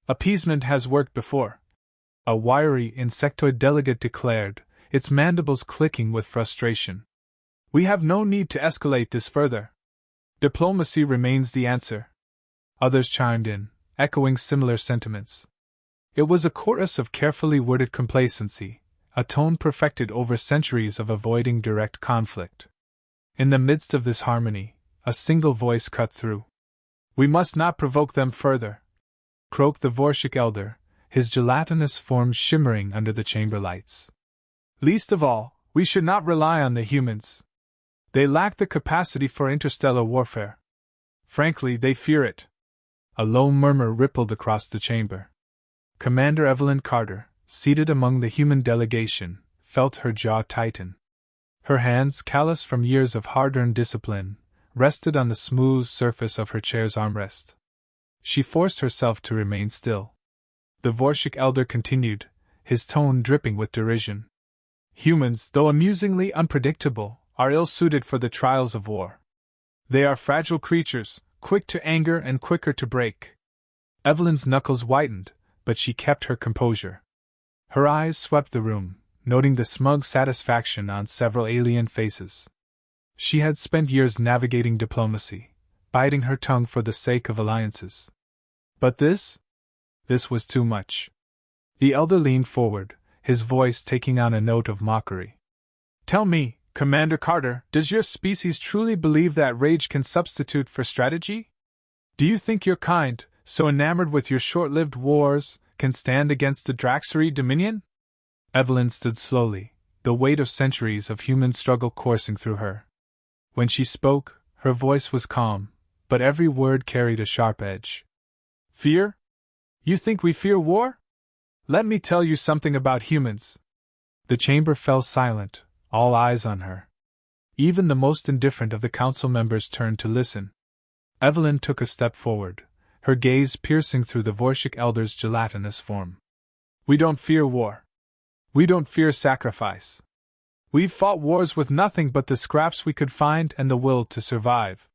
Appeasement has worked before, a wiry insectoid delegate declared, its mandibles clicking with frustration. We have no need to escalate this further. Diplomacy remains the answer. Others chimed in, echoing similar sentiments. It was a chorus of carefully worded complacency, a tone perfected over centuries of avoiding direct conflict. In the midst of this harmony, a single voice cut through. We must not provoke them further, croaked the Vorshik elder, his gelatinous form shimmering under the chamber lights. Least of all, we should not rely on the humans. They lack the capacity for interstellar warfare. Frankly, they fear it. A low murmur rippled across the chamber. Commander Evelyn Carter, seated among the human delegation, felt her jaw tighten. Her hands, callous from years of hard-earned discipline, rested on the smooth surface of her chair's armrest. She forced herself to remain still. The Vorshik elder continued, his tone dripping with derision. Humans, though amusingly unpredictable, are ill-suited for the trials of war. They are fragile creatures, quick to anger and quicker to break. Evelyn's knuckles whitened, but she kept her composure. Her eyes swept the room, noting the smug satisfaction on several alien faces. She had spent years navigating diplomacy, biting her tongue for the sake of alliances. But this was too much. The elder leaned forward, his voice taking on a note of mockery. Tell me, Commander Carter, does your species truly believe that rage can substitute for strategy? Do you think your kind, so enamored with your short-lived wars, can stand against the Draxery Dominion? Evelyn stood slowly, the weight of centuries of human struggle coursing through her. When she spoke, her voice was calm, but every word carried a sharp edge. Fear? You think we fear war? Let me tell you something about humans. The chamber fell silent, all eyes on her. Even the most indifferent of the council members turned to listen. Evelyn took a step forward, her gaze piercing through the Vorshik elder's gelatinous form. We don't fear war. We don't fear sacrifice. We've fought wars with nothing but the scraps we could find and the will to survive.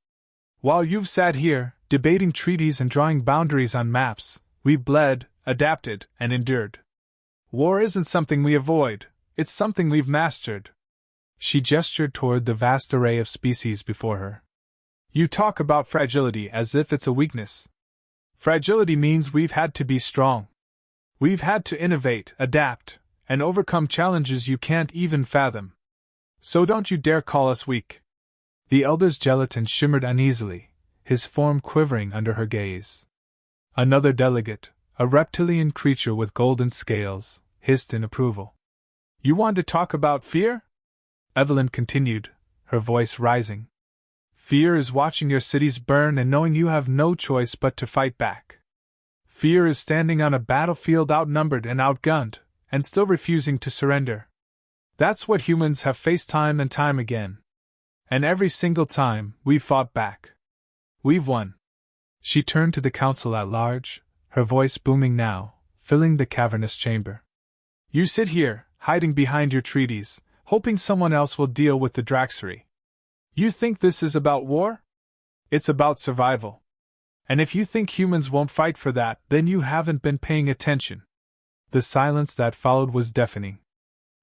While you've sat here, debating treaties and drawing boundaries on maps, we've bled, adapted, and endured. War isn't something we avoid, it's something we've mastered. She gestured toward the vast array of species before her. You talk about fragility as if it's a weakness. Fragility means we've had to be strong. We've had to innovate, adapt, and overcome challenges you can't even fathom. So don't you dare call us weak. The elder's gelatin shimmered uneasily, his form quivering under her gaze. Another delegate, a reptilian creature with golden scales, hissed in approval. You want to talk about fear? Evelyn continued, her voice rising. Fear is watching your cities burn and knowing you have no choice but to fight back. Fear is standing on a battlefield outnumbered and outgunned, and still refusing to surrender. That's what humans have faced time and time again. And every single time, we've fought back. We've won. She turned to the council at large, her voice booming now, filling the cavernous chamber. You sit here, hiding behind your treaties, hoping someone else will deal with the Draxery. You think this is about war? It's about survival. And if you think humans won't fight for that, then you haven't been paying attention. The silence that followed was deafening.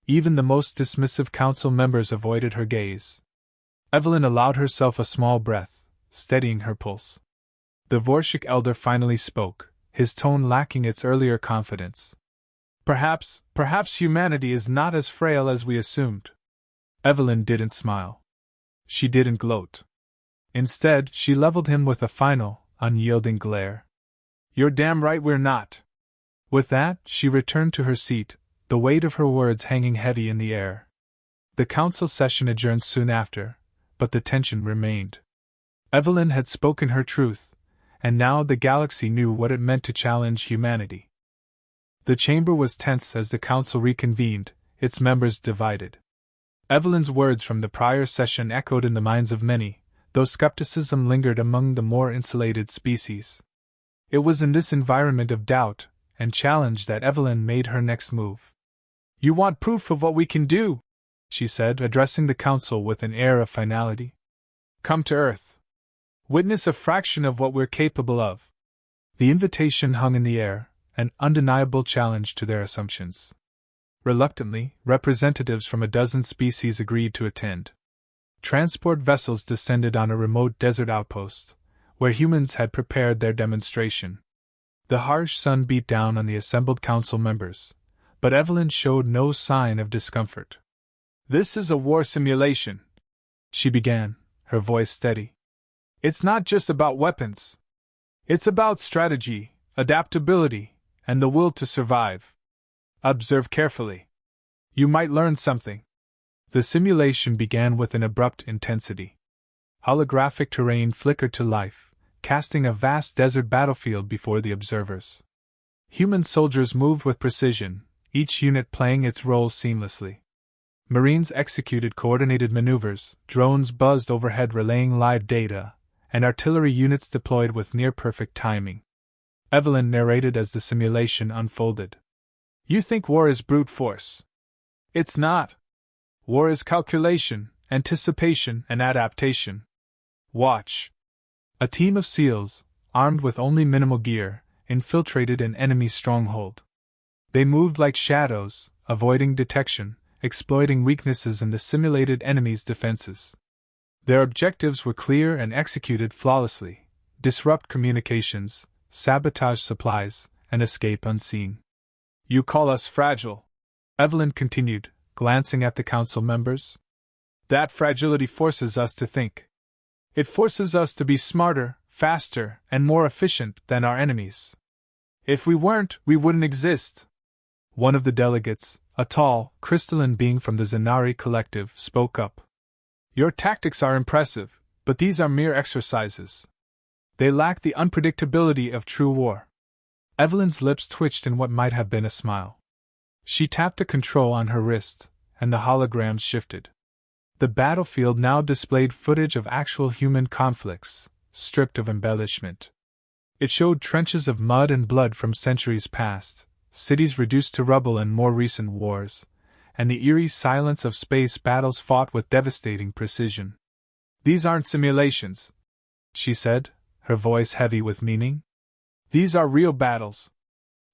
Even the most dismissive council members avoided her gaze. Evelyn allowed herself a small breath, steadying her pulse. The Vorshik elder finally spoke, his tone lacking its earlier confidence. Perhaps humanity is not as frail as we assumed. Evelyn didn't smile. She didn't gloat. Instead, she leveled him with a final, unyielding glare. You're damn right we're not. With that, she returned to her seat, the weight of her words hanging heavy in the air. The council session adjourned soon after, but the tension remained. Evelyn had spoken her truth, and now the galaxy knew what it meant to challenge humanity. The chamber was tense as the council reconvened, its members divided. Evelyn's words from the prior session echoed in the minds of many, though skepticism lingered among the more insulated species. It was in this environment of doubt and challenge that Evelyn made her next move. You want proof of what we can do, she said, addressing the council with an air of finality. Come to Earth. Witness a fraction of what we're capable of. The invitation hung in the air, an undeniable challenge to their assumptions. Reluctantly, representatives from a dozen species agreed to attend. Transport vessels descended on a remote desert outpost, where humans had prepared their demonstration. The harsh sun beat down on the assembled council members, but Evelyn showed no sign of discomfort. "This is a war simulation," she began, her voice steady. "It's not just about weapons. It's about strategy, adaptability, and the will to survive. Observe carefully. You might learn something." The simulation began with an abrupt intensity. Holographic terrain flickered to life, casting a vast desert battlefield before the observers. Human soldiers moved with precision, each unit playing its role seamlessly. Marines executed coordinated maneuvers, drones buzzed overhead relaying live data, and artillery units deployed with near-perfect timing. Evelyn narrated as the simulation unfolded. "You think war is brute force. It's not. War is calculation, anticipation, and adaptation. Watch." A team of SEALs, armed with only minimal gear, infiltrated an enemy stronghold. They moved like shadows, avoiding detection, exploiting weaknesses in the simulated enemy's defenses. Their objectives were clear and executed flawlessly: disrupt communications, sabotage supplies, and escape unseen. "You call us fragile," Evelyn continued, glancing at the council members. "That fragility forces us to think. It forces us to be smarter, faster, and more efficient than our enemies. If we weren't, we wouldn't exist." One of the delegates, a tall, crystalline being from the Zenari collective, spoke up. "Your tactics are impressive, but these are mere exercises. They lack the unpredictability of true war." Evelyn's lips twitched in what might have been a smile. She tapped a control on her wrist, and the holograms shifted. The battlefield now displayed footage of actual human conflicts, stripped of embellishment. It showed trenches of mud and blood from centuries past, cities reduced to rubble in more recent wars, and the eerie silence of space battles fought with devastating precision. "These aren't simulations," she said, her voice heavy with meaning. "These are real battles.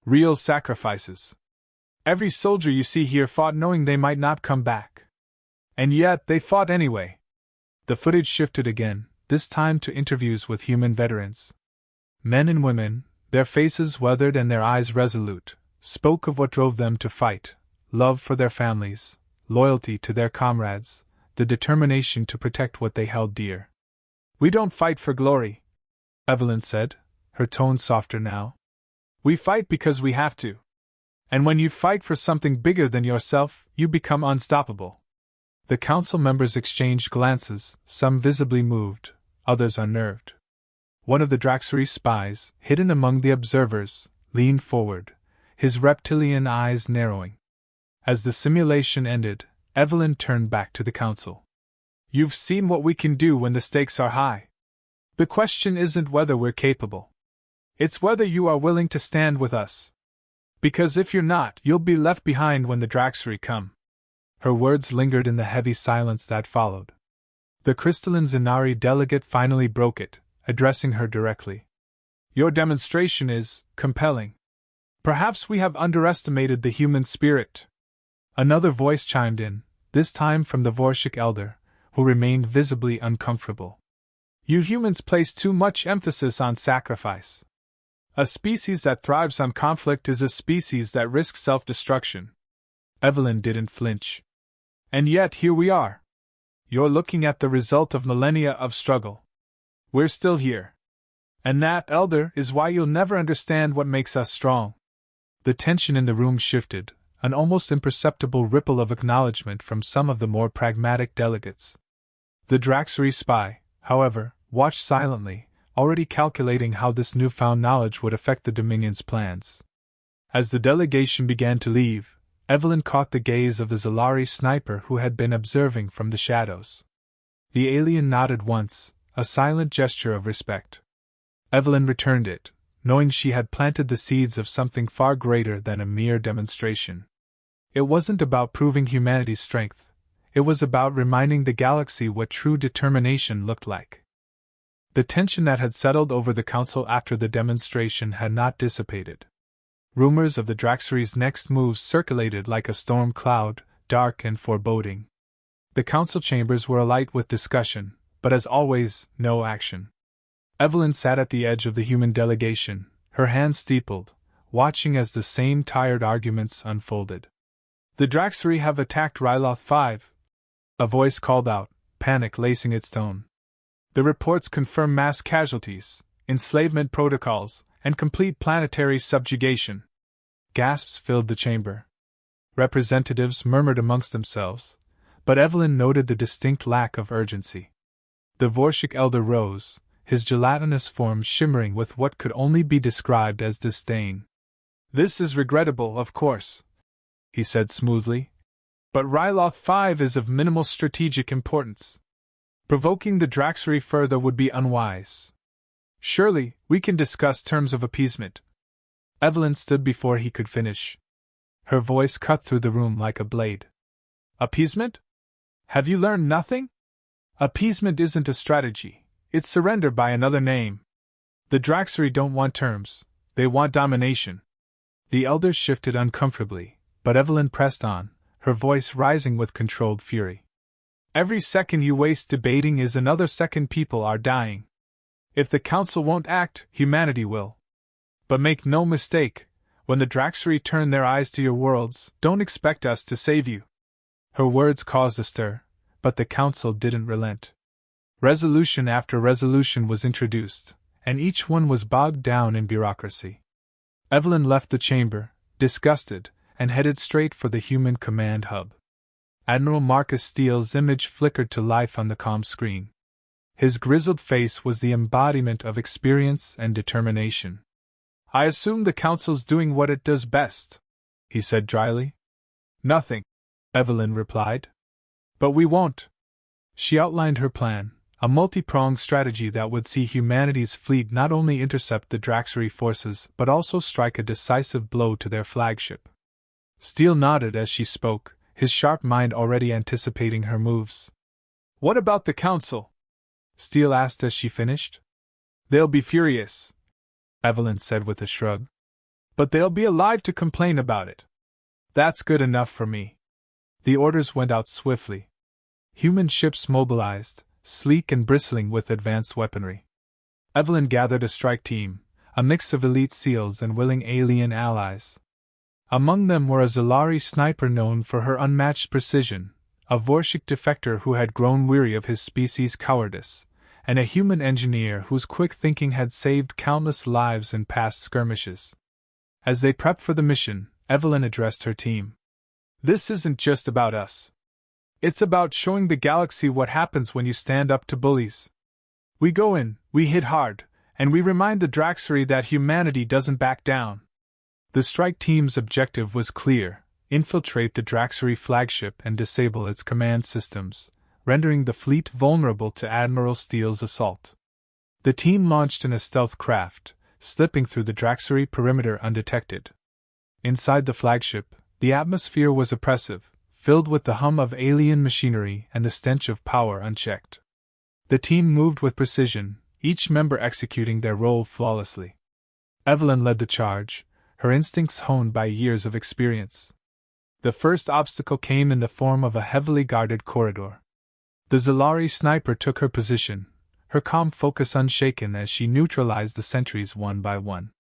Real sacrifices. Every soldier you see here fought knowing they might not come back. And yet they fought anyway." The footage shifted again, this time to interviews with human veterans. Men and women, their faces weathered and their eyes resolute, spoke of what drove them to fight: love for their families, loyalty to their comrades, the determination to protect what they held dear. "We don't fight for glory," Evelyn said, her tone softer now. "We fight because we have to. And when you fight for something bigger than yourself, you become unstoppable." The council members exchanged glances, some visibly moved, others unnerved. One of the Draxuri spies, hidden among the observers, leaned forward, his reptilian eyes narrowing. As the simulation ended, Evelyn turned back to the council. "You've seen what we can do when the stakes are high. The question isn't whether we're capable. It's whether you are willing to stand with us. Because if you're not, you'll be left behind when the Draxuri come." Her words lingered in the heavy silence that followed. The crystalline Zenari delegate finally broke it, addressing her directly. "Your demonstration is compelling. Perhaps we have underestimated the human spirit." Another voice chimed in, this time from the Vorshik elder, who remained visibly uncomfortable. "You humans place too much emphasis on sacrifice. A species that thrives on conflict is a species that risks self-destruction." Evelyn didn't flinch. "And yet here we are. You're looking at the result of millennia of struggle. We're still here. And that, elder, is why you'll never understand what makes us strong." The tension in the room shifted, an almost imperceptible ripple of acknowledgement from some of the more pragmatic delegates. The Draxuri spy, however, watched silently, already calculating how this newfound knowledge would affect the Dominion's plans. As the delegation began to leave, Evelyn caught the gaze of the Zalari sniper who had been observing from the shadows. The alien nodded once, a silent gesture of respect. Evelyn returned it, knowing she had planted the seeds of something far greater than a mere demonstration. It wasn't about proving humanity's strength, it was about reminding the galaxy what true determination looked like. The tension that had settled over the council after the demonstration had not dissipated. Rumors of the Draxery's next moves circulated like a storm cloud, dark and foreboding. The council chambers were alight with discussion, but as always, no action. Evelyn sat at the edge of the human delegation, her hands steepled, watching as the same tired arguments unfolded. "The Draxery have attacked Ryloth 5. A voice called out, panic lacing its tone. "The reports confirm mass casualties, enslavement protocols, and complete planetary subjugation." Gasps filled the chamber. Representatives murmured amongst themselves, but Evelyn noted the distinct lack of urgency. The Vorshik elder rose, his gelatinous form shimmering with what could only be described as disdain. "This is regrettable, of course," he said smoothly, "but Ryloth 5 is of minimal strategic importance. Provoking the Draxery further would be unwise. Surely, we can discuss terms of appeasement." Evelyn stood before he could finish. Her voice cut through the room like a blade. "Appeasement? Have you learned nothing? Appeasement isn't a strategy, it's surrender by another name. The Draxery don't want terms, they want domination." The elders shifted uncomfortably, but Evelyn pressed on, her voice rising with controlled fury. "Every second you waste debating is another second people are dying. If the Council won't act, humanity will. But make no mistake, when the Draxery turn their eyes to your worlds, don't expect us to save you." Her words caused a stir, but the Council didn't relent. Resolution after resolution was introduced, and each one was bogged down in bureaucracy. Evelyn left the chamber, disgusted, and headed straight for the human command hub. Admiral Marcus Steele's image flickered to life on the comm screen. His grizzled face was the embodiment of experience and determination. "I assume the Council's doing what it does best," he said dryly. "Nothing," Evelyn replied. "But we won't." She outlined her plan, a multi-pronged strategy that would see humanity's fleet not only intercept the Draxery forces but also strike a decisive blow to their flagship. Steele nodded as she spoke, his sharp mind already anticipating her moves. "What about the Council?" Steele asked as she finished. "They'll be furious," Evelyn said with a shrug. "But they'll be alive to complain about it. That's good enough for me." The orders went out swiftly. Human ships mobilized, sleek and bristling with advanced weaponry. Evelyn gathered a strike team, a mix of elite SEALs and willing alien allies. Among them were a Zalari sniper known for her unmatched precision, a Vorshik defector who had grown weary of his species' cowardice, and a human engineer whose quick thinking had saved countless lives in past skirmishes. As they prepped for the mission, Evelyn addressed her team. "This isn't just about us. It's about showing the galaxy what happens when you stand up to bullies. We go in, we hit hard, and we remind the Draxery that humanity doesn't back down." The strike team's objective was clear: infiltrate the Draxery flagship and disable its command systems, rendering the fleet vulnerable to Admiral Steele's assault. The team launched in a stealth craft, slipping through the Draxery perimeter undetected. Inside the flagship, the atmosphere was oppressive, filled with the hum of alien machinery and the stench of power unchecked. The team moved with precision, each member executing their role flawlessly. Evelyn led the charge, her instincts honed by years of experience. The first obstacle came in the form of a heavily guarded corridor. The Zalari sniper took her position, her calm focus unshaken as she neutralized the sentries one by one.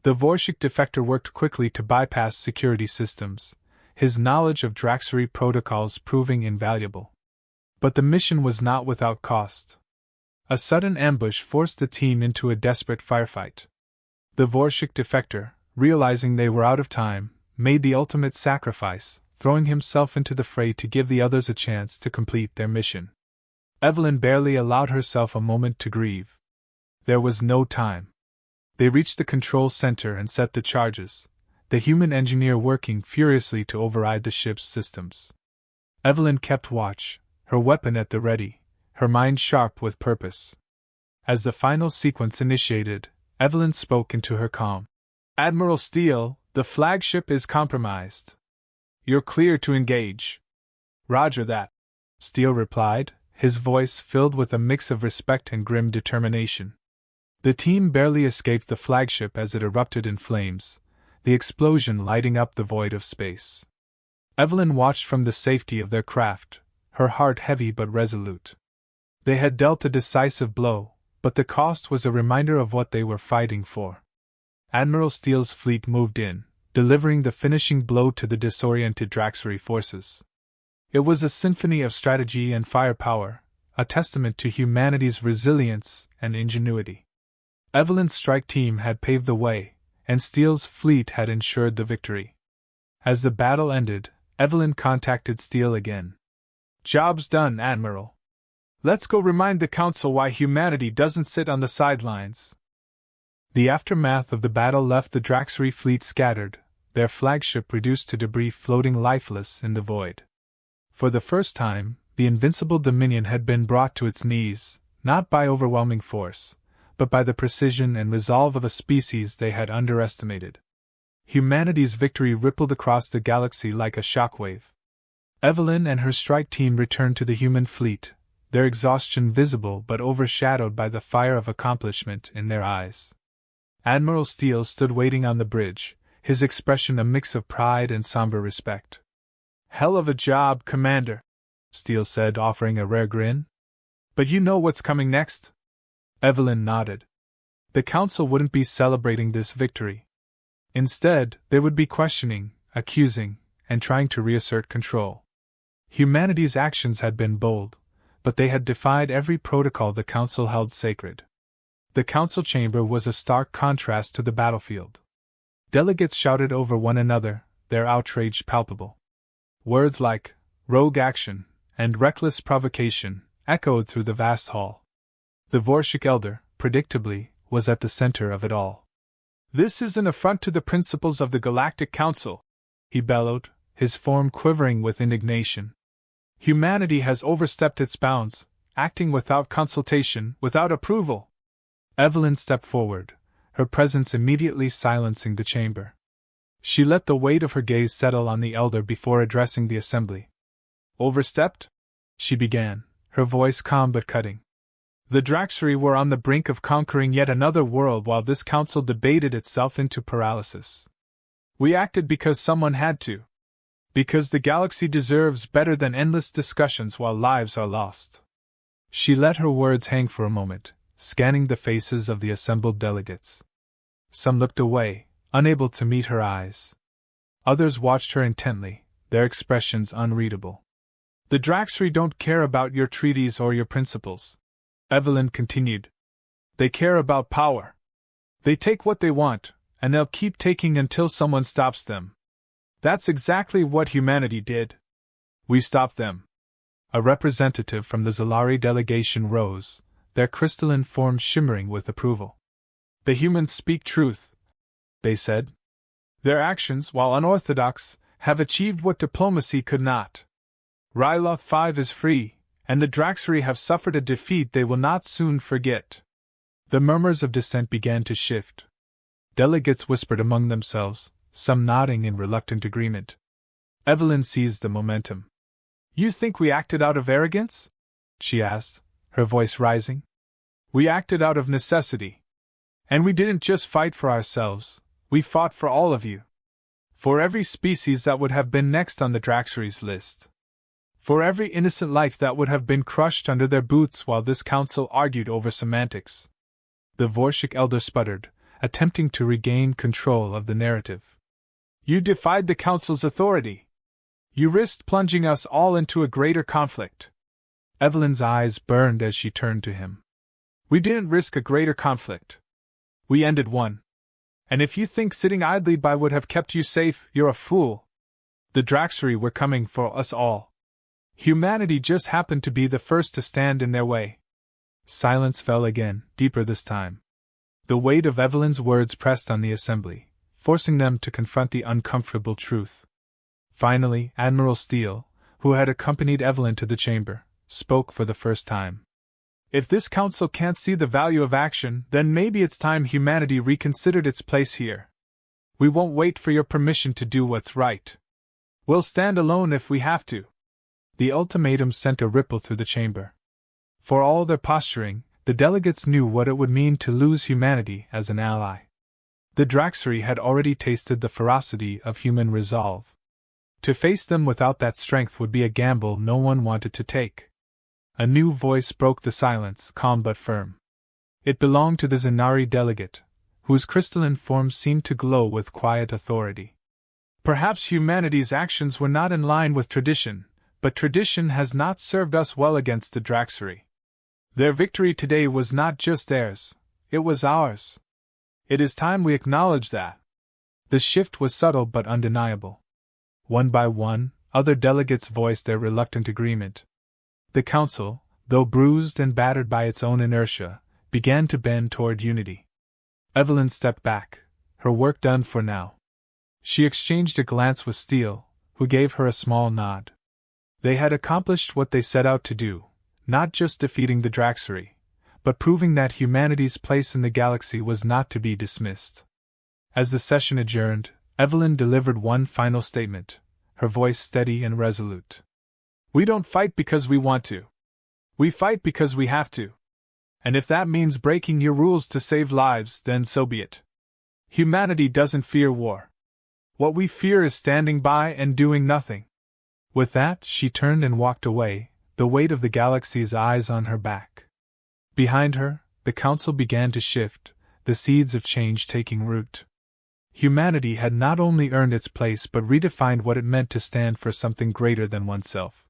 The Vorshik defector worked quickly to bypass security systems, his knowledge of Draxery protocols proving invaluable. But the mission was not without cost. A sudden ambush forced the team into a desperate firefight. The Vorshik defector, realizing they were out of time, made the ultimate sacrifice, throwing himself into the fray to give the others a chance to complete their mission. Evelyn barely allowed herself a moment to grieve. There was no time. They reached the control center and set the charges, the human engineer working furiously to override the ship's systems. Evelyn kept watch, her weapon at the ready, her mind sharp with purpose. As the final sequence initiated, Evelyn spoke into her calm. "Admiral Steele, the flagship is compromised. You're clear to engage." "Roger that," Steele replied, his voice filled with a mix of respect and grim determination. The team barely escaped the flagship as it erupted in flames, the explosion lighting up the void of space. Evelyn watched from the safety of their craft, her heart heavy but resolute. They had dealt a decisive blow, but the cost was a reminder of what they were fighting for. Admiral Steele's fleet moved in, delivering the finishing blow to the disoriented Draxery forces. It was a symphony of strategy and firepower, a testament to humanity's resilience and ingenuity. Evelyn's strike team had paved the way, and Steele's fleet had ensured the victory. As the battle ended, Evelyn contacted Steele again. "Job's done, Admiral. Let's go remind the Council why humanity doesn't sit on the sidelines." The aftermath of the battle left the Draxery fleet scattered, their flagship reduced to debris floating lifeless in the void. For the first time, the invincible Dominion had been brought to its knees, not by overwhelming force, but by the precision and resolve of a species they had underestimated. Humanity's victory rippled across the galaxy like a shockwave. Evelyn and her strike team returned to the human fleet, their exhaustion visible but overshadowed by the fire of accomplishment in their eyes. Admiral Steele stood waiting on the bridge, his expression a mix of pride and somber respect. "Hell of a job, Commander," Steele said, offering a rare grin. "But you know what's coming next?" Evelyn nodded. The Council wouldn't be celebrating this victory. Instead, they would be questioning, accusing, and trying to reassert control. Humanity's actions had been bold, but they had defied every protocol the Council held sacred. The Council chamber was a stark contrast to the battlefield. Delegates shouted over one another, their outrage palpable. Words like rogue action and reckless provocation echoed through the vast hall. The Vorshik elder, predictably, was at the center of it all. "This is an affront to the principles of the Galactic Council," he bellowed, his form quivering with indignation. "Humanity has overstepped its bounds, acting without consultation, without approval." Evelyn stepped forward, her presence immediately silencing the chamber. She let the weight of her gaze settle on the elder before addressing the assembly. "Overstepped?" she began, her voice calm but cutting. "The Draxery were on the brink of conquering yet another world while this council debated itself into paralysis. We acted because someone had to. Because the galaxy deserves better than endless discussions while lives are lost." She let her words hang for a moment, scanning the faces of the assembled delegates. Some looked away, unable to meet her eyes. Others watched her intently, their expressions unreadable. "The Draxery don't care about your treaties or your principles," Evelyn continued. "They care about power. They take what they want, and they'll keep taking until someone stops them. That's exactly what humanity did. We stopped them." A representative from the Zalari delegation rose, their crystalline form shimmering with approval. "The humans speak truth," they said. "Their actions, while unorthodox, have achieved what diplomacy could not. Ryloth 5 is free, and the Draxery have suffered a defeat they will not soon forget." The murmurs of dissent began to shift. Delegates whispered among themselves, some nodding in reluctant agreement. Evelyn seized the momentum. "You think we acted out of arrogance?" she asked, her voice rising. "We acted out of necessity. And we didn't just fight for ourselves, we fought for all of you. For every species that would have been next on the Draxery's list. For every innocent life that would have been crushed under their boots while this council argued over semantics." The Vorshik elder sputtered, attempting to regain control of the narrative. "You defied the council's authority. You risked plunging us all into a greater conflict." Evelyn's eyes burned as she turned to him. "We didn't risk a greater conflict. We ended one. And if you think sitting idly by would have kept you safe, you're a fool. The Draxery were coming for us all. Humanity just happened to be the first to stand in their way." Silence fell again, deeper this time. The weight of Evelyn's words pressed on the assembly, forcing them to confront the uncomfortable truth. Finally, Admiral Steele, who had accompanied Evelyn to the chamber, spoke for the first time. "If this council can't see the value of action, then maybe it's time humanity reconsidered its place here. We won't wait for your permission to do what's right. We'll stand alone if we have to." The ultimatum sent a ripple through the chamber. For all their posturing, the delegates knew what it would mean to lose humanity as an ally. The Draxery had already tasted the ferocity of human resolve. To face them without that strength would be a gamble no one wanted to take. A new voice broke the silence, calm but firm. It belonged to the Zenari delegate, whose crystalline form seemed to glow with quiet authority. Perhaps humanity's actions were not in line with tradition, but tradition has not served us well against the Draxery. Their victory today was not just theirs, it was ours. It is time we acknowledge that. The shift was subtle but undeniable. One by one, other delegates voiced their reluctant agreement. The council, though bruised and battered by its own inertia, began to bend toward unity. Evelyn stepped back, her work done for now. She exchanged a glance with Steele, who gave her a small nod. They had accomplished what they set out to do, not just defeating the Draxery, but proving that humanity's place in the galaxy was not to be dismissed. As the session adjourned, Evelyn delivered one final statement, her voice steady and resolute. We don't fight because we want to. We fight because we have to. And if that means breaking your rules to save lives, then so be it. Humanity doesn't fear war. What we fear is standing by and doing nothing. With that, she turned and walked away, the weight of the galaxy's eyes on her back. Behind her, the council began to shift, the seeds of change taking root. Humanity had not only earned its place but redefined what it meant to stand for something greater than oneself.